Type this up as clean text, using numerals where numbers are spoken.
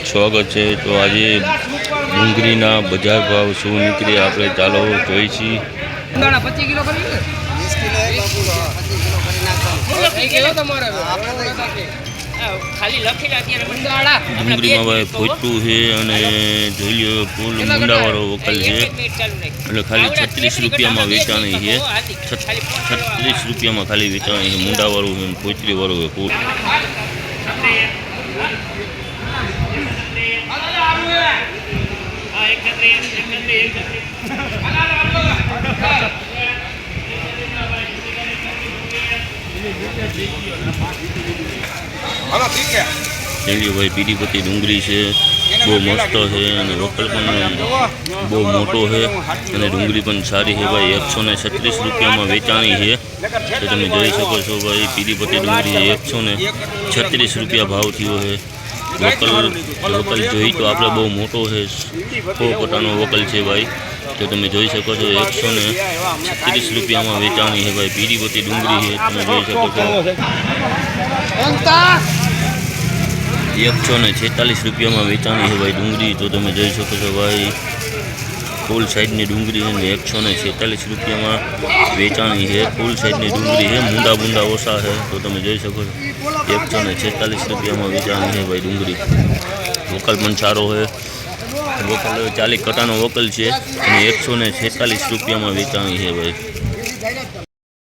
સ્વાગત છે। તો આજે ડુંગળીના બજાર ભાવ શું નીકળે આપણે ચાલો જોઈ છીએ। 25 કિલો કરી 20 કિલો તમારે ખાલી લખેલા અત્યારે મંડાળા ડુંગળીમાં ભાઈ ફોટું છે અને જોઈ લ્યો ફૂલ મુંડાવાળો વકલ છે એટલે ખાલી 36 રૂપિયામાં વેચાણી છે। 36 રૂપિયામાં ખાલી વેચાણી છે મુંડાવાળું છે ફોતરીવાળું છે ફૂલ। चलिए भाई पीडीपति डूंगरी से बहु मस्त है वकल बहु मोटो है डूंगरी सारी है भाई 136 रुपया में वेचाणी है। तो तुम जोई सको छो भाई पीडीपति डूंगरी 136 रुपया भाव थयो है। वकल जोई तो आपणे बहु मोटो है 100 कटानो वकल है भाई। तो तुम जोई सको छो 136 रुपया में वेचाणी है भाई पीडीपति डूंगरी है। तुम जोई सको छो 146 रुपया में वेचाणी है भाई डूंगरी। तो तुम जोई सको छो भाई फूल साइड की डूंगरी है 146 रुपया में वेचाणी है। फूल साइड की डूंगरी है मुंडा बुंडा ओछा है। तो तुम जोई सको 146 रुपया में वेचाणी है भाई डूंगरी। वकल पण सारो है वकल 40 कटानो वकल है 146 रुपया में वेचाणी है भाई।